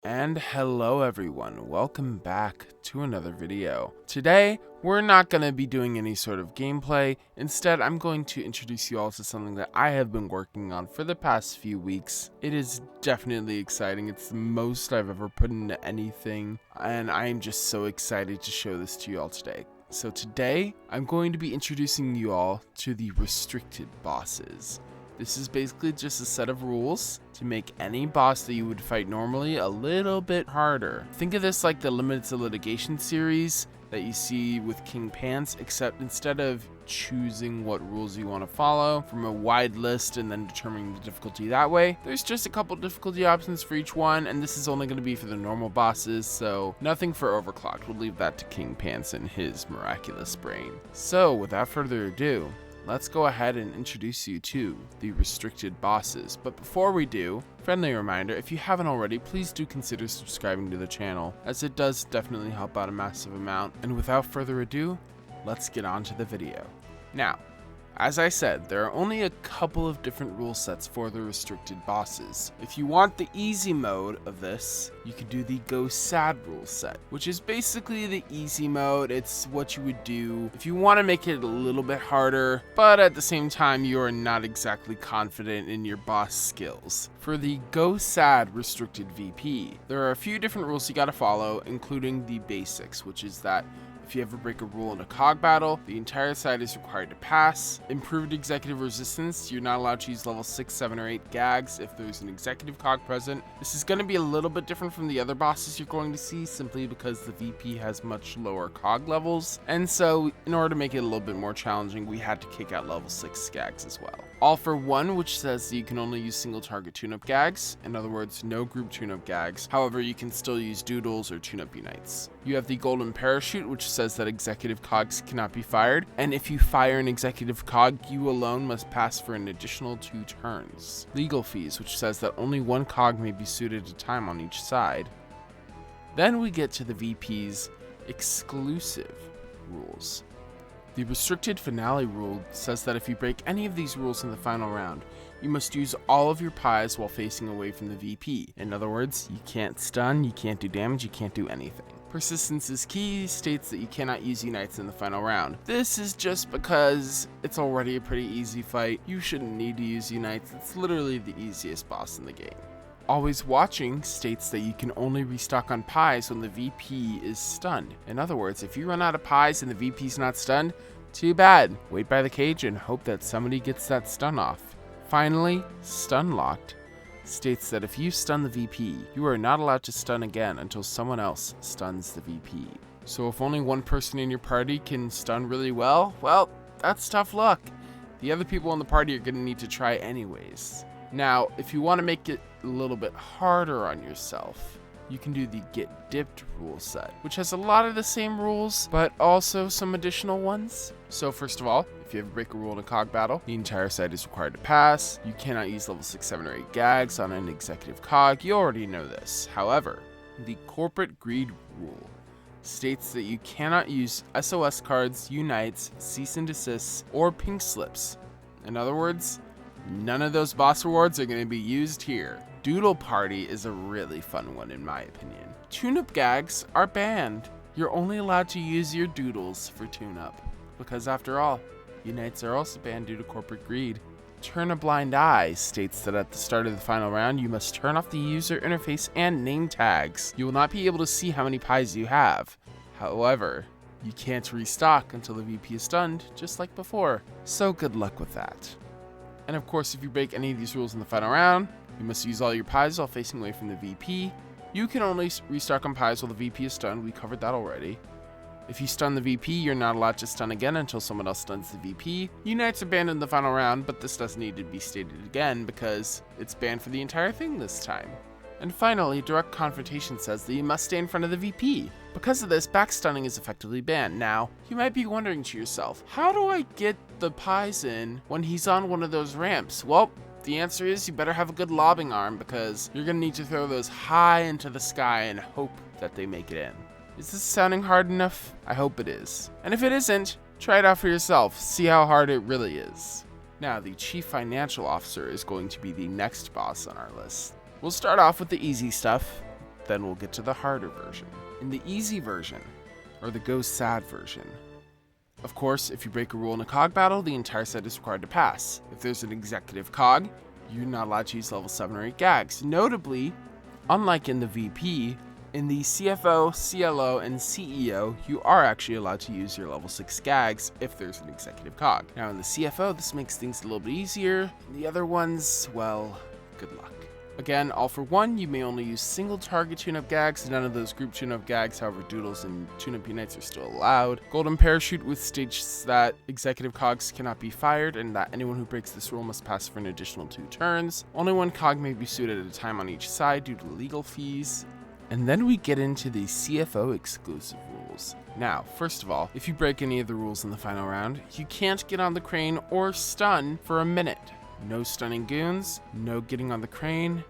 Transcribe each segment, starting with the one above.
And hello everyone, welcome back to another video. Today, we're not going to be doing any sort of gameplay. Instead, I'm going to introduce you all to something that I have been working on for the past few weeks. It is definitely exciting. It's the most I've ever put into anything, and I am just so excited to show this to you all today. So today, I'm going to be introducing you all to the restricted bosses. This is basically just a set of rules to make any boss that you would fight normally a little bit harder. Think of this like the Limited to Litigation series that you see with King Pants, except instead of choosing what rules you want to follow from a wide list and then determining the difficulty that way, there's just a couple difficulty options for each one, and this is only going to be for the normal bosses, so nothing for Overclocked. We'll leave that to King Pants and his miraculous brain. So without further ado, let's go ahead and introduce you to the restricted bosses. But before we do, friendly reminder, if you haven't already, please do consider subscribing to the channel, as it does definitely help out a massive amount. And without further ado, let's get on to the video. Now, as I said, there are only a couple of different rule sets for the restricted bosses. If you want the easy mode of this, you could do the Go Sad rule set, which is basically the easy mode. It's what you would do if you want to make it a little bit harder, but at the same time, you are not exactly confident in your boss skills. For the Go Sad restricted VP, there are a few different rules you gotta follow, including the basics, which is that if you ever break a rule in a cog battle, the entire side is required to pass. Improved executive resistance, you're not allowed to use level 6, 7, or 8 gags if there's an executive cog present. This is going to be a little bit different from the other bosses you're going to see, simply because the VP has much lower cog levels, and so in order to make it a little bit more challenging, we had to kick out level 6 gags as well. All for One, which says that you can only use single target tune-up gags, in other words, no group tune-up gags. However, you can still use doodles or tune-up unites. You have the Golden Parachute, which says that executive cogs cannot be fired, and if you fire an executive cog, you alone must pass for an additional 2 turns. Legal Fees, which says that only 1 cog may be suited at a time on each side. Then we get to the VP's exclusive rules. The restricted finale rule says that if you break any of these rules in the final round, you must use all of your pies while facing away from the VP. In other words, you can't stun, you can't do damage, you can't do anything. Persistence is Key states that you cannot use unites in the final round. This is just because it's already a pretty easy fight. You shouldn't need to use unites. It's literally the easiest boss in the game. Always Watching states that you can only restock on pies when the VP is stunned. In other words, if you run out of pies and the VP's not stunned, too bad. Wait by the cage and hope that somebody gets that stun off. Finally, Stun Locked states that if you stun the VP, you are not allowed to stun again until someone else stuns the VP. So if only one person in your party can stun really well, that's tough luck. The other people in the party are going to need to try anyways. Now, if you want to make it a little bit harder on yourself, you can do the Get Dipped rule set, which has a lot of the same rules, but also some additional ones. So first of all, if you ever break a rule in a cog battle, the entire side is required to pass. You cannot use level 6, 7, or 8 gags on an executive cog. You already know this. However, the Corporate Greed rule states that you cannot use SOS cards, unites, cease and desists, or pink slips. In other words, none of those boss rewards are going to be used here. Doodle Party is a really fun one in my opinion. Tune-up gags are banned. You're only allowed to use your doodles for tune-up, because after all, unites are also banned due to corporate greed. Turn a Blind Eye states that at the start of the final round, you must turn off the user interface and name tags. You will not be able to see how many pies you have. However, you can't restock until the VP is stunned, just like before. So good luck with that. And of course, if you break any of these rules in the final round, you must use all your pies while facing away from the VP. You can only restock on pies while the VP is stunned. We covered that already. If you stun the VP, you're not allowed to stun again until someone else stuns the VP. Unites are banned in the final round, but this doesn't need to be stated again because it's banned for the entire thing this time. And finally, Direct Confrontation says that you must stay in front of the VP. Because of this, back stunning is effectively banned. Now, you might be wondering to yourself, how do I get the pies in when he's on one of those ramps? Well, the answer is you better have a good lobbing arm, because you're going to need to throw those high into the sky and hope that they make it in. Is this sounding hard enough? I hope it is. And if it isn't, try it out for yourself. See how hard it really is. Now, the Chief Financial Officer is going to be the next boss on our list. We'll start off with the easy stuff, then we'll get to the harder version. In the easy version, or the go sad version, of course, if you break a rule in a cog battle, the entire set is required to pass. If there's an executive cog, you're not allowed to use level 7 or 8 gags. Notably, unlike in the VP, in the CFO, CLO, and CEO, you are actually allowed to use your level 6 gags if there's an executive cog. Now in the CFO, this makes things a little bit easier. In the other ones, well, good luck. Again, all for one, you may only use single target tune-up gags, none of those group tune-up gags, however doodles and tune-up unites are still allowed. Golden parachute with states that executive cogs cannot be fired and that anyone who breaks this rule must pass for an additional 2 turns. Only one cog may be sued at a time on each side due to legal fees. And then we get into the CFO exclusive rules. Now, first of all, if you break any of the rules in the final round, you can't get on the crane or stun for a minute. No stunning goons, no getting on the crane,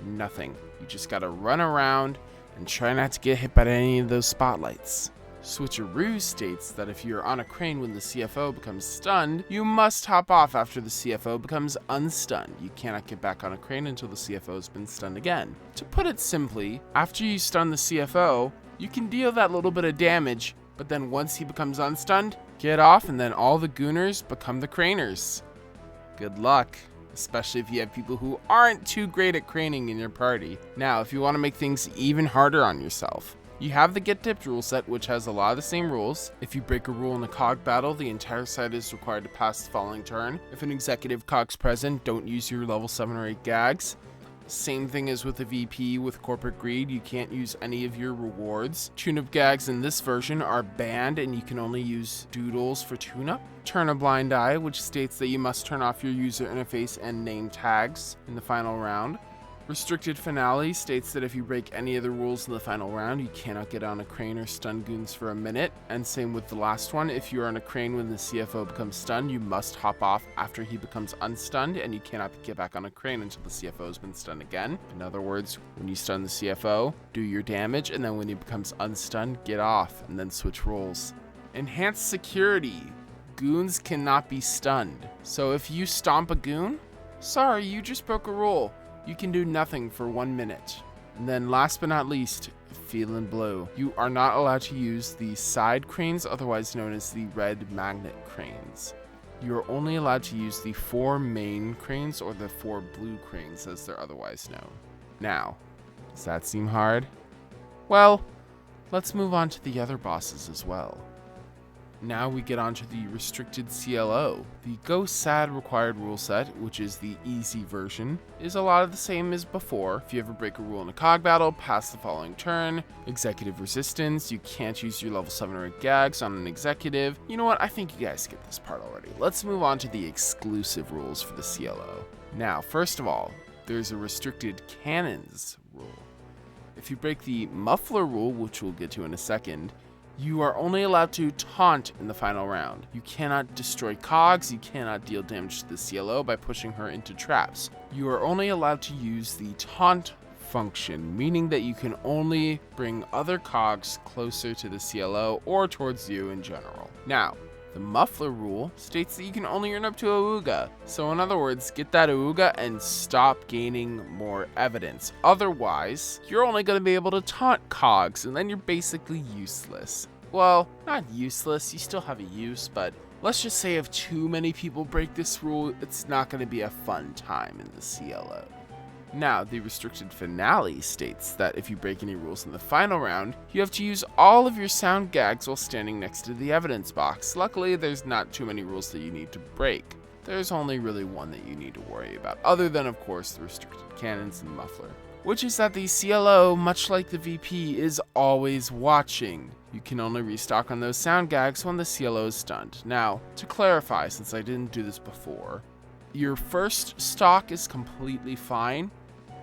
nothing. You just gotta run around and try not to get hit by any of those spotlights. Switcheroo states that if you're on a crane when the CFO becomes stunned, you must hop off after the CFO becomes unstunned. You cannot get back on a crane until the CFO has been stunned again. To put it simply, after you stun the CFO, you can deal that little bit of damage, but then once he becomes unstunned, get off and then all the gooners become the craners. Good luck, especially if you have people who aren't too great at craning in your party. Now, if you want to make things even harder on yourself, you have the Get Dipped rule set, which has a lot of the same rules. If you break a rule in a cog battle, the entire side is required to pass the following turn. If an executive cog's present, don't use your level 7 or 8 gags. Same thing as with the VP with Corporate Greed, you can't use any of your rewards. Tune-up gags in this version are banned and you can only use doodles for tune-up. Turn a blind eye, which states that you must turn off your user interface and name tags in the final round. Restricted Finale states that if you break any of the rules in the final round, you cannot get on a crane or stun goons for a minute. And same with the last one, if you are on a crane when the CFO becomes stunned, you must hop off after he becomes unstunned, and you cannot get back on a crane until the CFO has been stunned again. In other words, when you stun the CFO, do your damage, and then when he becomes unstunned, get off, and then switch roles. Enhanced Security. Goons cannot be stunned. So if you stomp a goon, sorry, you just broke a rule. You can do nothing for 1 minute. And then last but not least, Feelin' Blue. You are not allowed to use the side cranes, otherwise known as the red magnet cranes. You are only allowed to use the 4 main cranes or the 4 blue cranes as they're otherwise known. Now, does that seem hard? Well, let's move on to the other bosses as well. Now we get on to the restricted CLO. The Go Sad required rule set, which is the easy version, is a lot of the same as before. If you ever break a rule in a cog battle, pass the following turn. Executive resistance, you can't use your level 7 or 8 gags on an executive. You know what, I think you guys get this part already. Let's move on to the exclusive rules for the CLO. Now, first of all, there's a restricted cannons rule. If you break the muffler rule, which we'll get to in a second, you are only allowed to taunt in the final round. You cannot destroy cogs, you cannot deal damage to the CLO by pushing her into traps. You are only allowed to use the taunt function, meaning that you can only bring other cogs closer to the CLO or towards you in general. Now, the muffler rule states that you can only earn up to Auga. So in other words, get that Auga and stop gaining more evidence. Otherwise, you're only going to be able to taunt cogs and then you're basically useless. Well, not useless, you still have a use, but let's just say if too many people break this rule, it's not going to be a fun time in the CLO. Now, the restricted finale states that if you break any rules in the final round, you have to use all of your sound gags while standing next to the evidence box. Luckily, there's not too many rules that you need to break. There's only really one that you need to worry about, other than, of course, the restricted cannons and muffler, which is that the CLO, much like the VP, is always watching. You can only restock on those sound gags when the CLO is stunned. Now, to clarify, since I didn't do this before, your first stock is completely fine,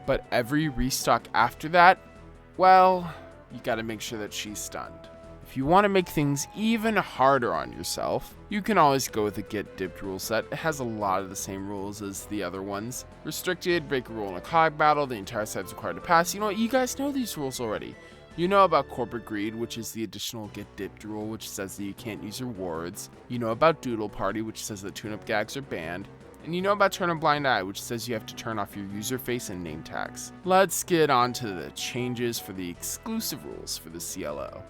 but every restock after that, well, you gotta make sure that she's stunned. If you want to make things even harder on yourself, you can always go with the Get Dipped rule set. It has a lot of the same rules as the other ones. Restricted, break a rule in a cog battle, the entire set is required to pass. You know what, you guys know these rules already. You know about Corporate Greed, which is the additional Get Dipped rule, which says that you can't use rewards. You know about Doodle Party, which says that tune-up gags are banned. And you know about turn a blind eye, which says you have to turn off your user face and name tags. Let's get on to the changes for the exclusive rules for the CLO.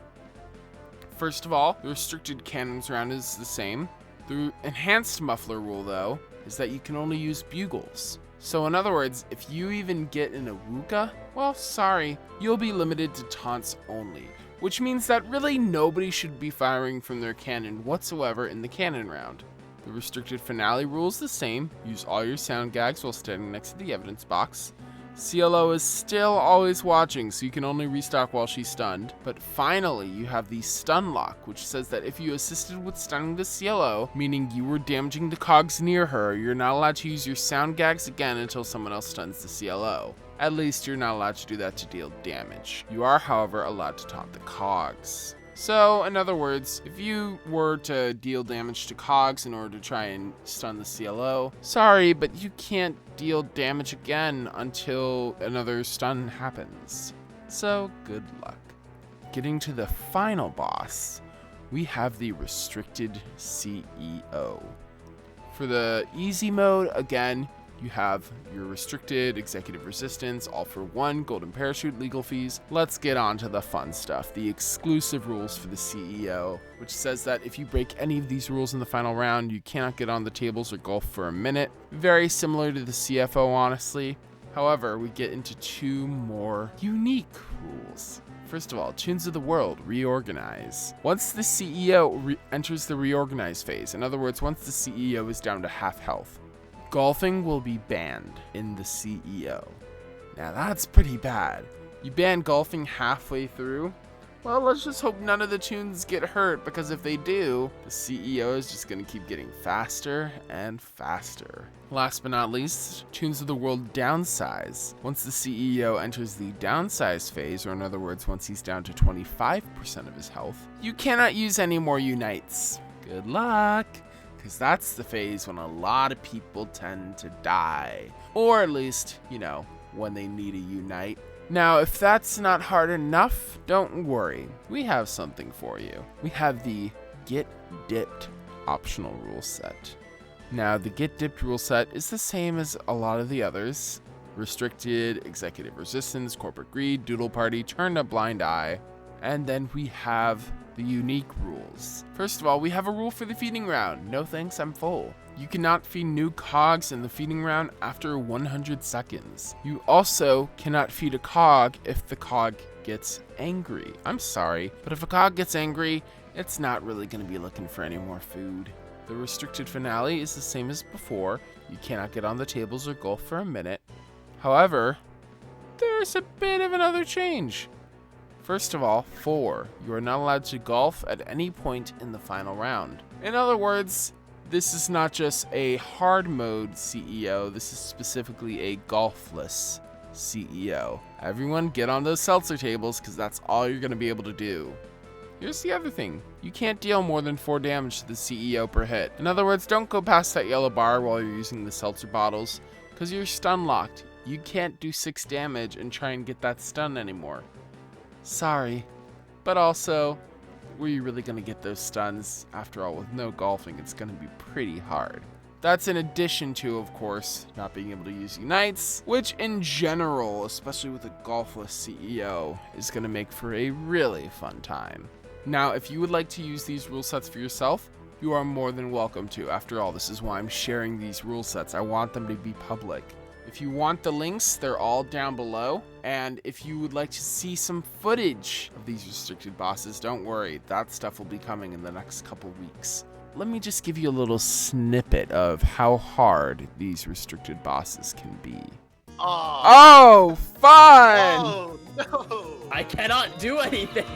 First of all, the restricted cannons round is the same. The enhanced muffler rule, though, is that you can only use bugles. So in other words, if you even get an Awuka, well, sorry, you'll be limited to taunts only, which means that really nobody should be firing from their cannon whatsoever in the cannon round. The restricted finale rule is the same. Use all your sound gags while standing next to the evidence box. CLO is still always watching, so you can only restock while she's stunned. But finally, you have the stun lock, which says that if you assisted with stunning the CLO, meaning you were damaging the cogs near her, you're not allowed to use your sound gags again until someone else stuns the CLO. At least you're not allowed to do that to deal damage. You are, however, allowed to taunt the cogs. So, in other words, if you were to deal damage to cogs in order to try and stun the CLO, sorry, but you can't deal damage again until another stun happens. So, good luck. Getting to the final boss, we have the restricted CEO. For the easy mode, again, you have your restricted, executive resistance, all for one, golden parachute, legal fees. Let's get on to the fun stuff, the exclusive rules for the CEO, which says that if you break any of these rules in the final round, you cannot get on the tables or golf for a minute. Very similar to the CFO, honestly. However, we get into two more unique rules. First of all, Tunes of the World, reorganize. Once the CEO enters the reorganize phase, in other words, once the CEO is down to half health, golfing will be banned in the CEO. Now that's pretty bad. You ban golfing halfway through? Well, let's just hope none of the tunes get hurt, because if they do, the CEO is just going to keep getting faster and faster. Last but not least, Tunes of the World downsize. Once the CEO enters the downsize phase, or in other words, once he's down to 25% of his health, you cannot use any more unites. Good luck! Because that's the phase when a lot of people tend to die. Or at least, you know, when they need a unite. Now, if that's not hard enough, don't worry. We have something for you. We have the Get Dipped optional rule set. Now, the Get Dipped rule set is the same as a lot of the others. Restricted, executive resistance, corporate greed, doodle party, turn a blind eye. And then we have the unique rules. First of all, we have a rule for the feeding round. No thanks, I'm full. You cannot feed new cogs in the feeding round after 100 seconds. You also cannot feed a cog if the cog gets angry. I'm sorry, but if a cog gets angry, it's not really going to be looking for any more food. The restricted finale is the same as before. You cannot get on the tables or golf for a minute. However, there's a bit of another change. First of all, 4, you are not allowed to golf at any point in the final round. In other words, this is not just a hard mode CEO, this is specifically a golfless CEO. Everyone get on those seltzer tables, because that's all you're going to be able to do. Here's the other thing. You can't deal more than 4 damage to the CEO per hit. In other words, don't go past that yellow bar while you're using the seltzer bottles, because you're stun locked. You can't do 6 damage and try and get that stun anymore. Sorry, but also, were you really going to get those stuns? After all, with no golfing, it's going to be pretty hard. That's in addition to, of course, not being able to use unites, which in general, especially with a golfless CEO, is going to make for a really fun time. Now, if you would like to use these rule sets for yourself, you are more than welcome to. After all, this is why I'm sharing these rule sets. I want them to be public. If you want the links, they're all down below. And if you would like to see some footage of these restricted bosses, don't worry, that stuff will be coming in the next couple weeks. Let me just give you a little snippet of how hard these restricted bosses can be. Oh, fun! Oh, no! I cannot do anything.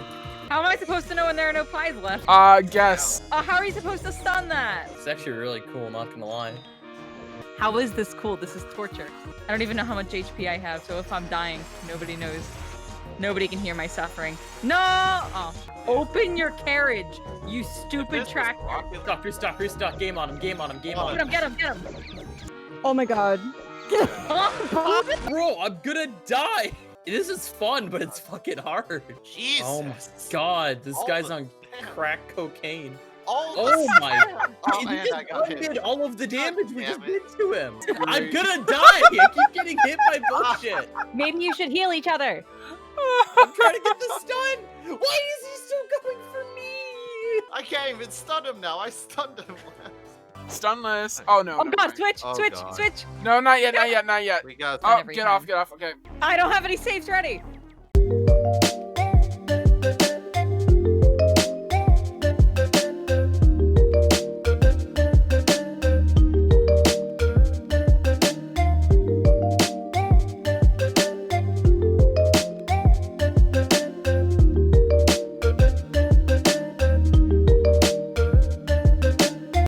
How am I supposed to know when there are no pies left? Guess. How are you supposed to stun that? It's actually really cool, not gonna lie. How is this cool? This is torture. I don't even know how much HP I have, so if I'm dying, nobody knows. Nobody can hear my suffering. No! Oh. Open your carriage, you stupid tractor. Stop, you're stuck. Game on him, game on him, game on him. Get him. Oh my god. Bro, I'm gonna die. This is fun, but it's fucking hard. Jesus. Oh my god, this guy's on crack cocaine. Oh my! Oh, You and just I got hit. undid all of the damage we just damn did to him. I'm Great. gonna die! I keep getting hit by bullshit. Maybe you should heal each other. I'm trying to get the stun. Why is he still going for me? I can't even stun him now. I stunned him. Stunless. Oh no. Oh never god, mind. switch, Oh, switch, God. switch. No, not yet, not yet, not yet. We got. Oh, every get time. off, get off. Okay. I don't have any saves ready.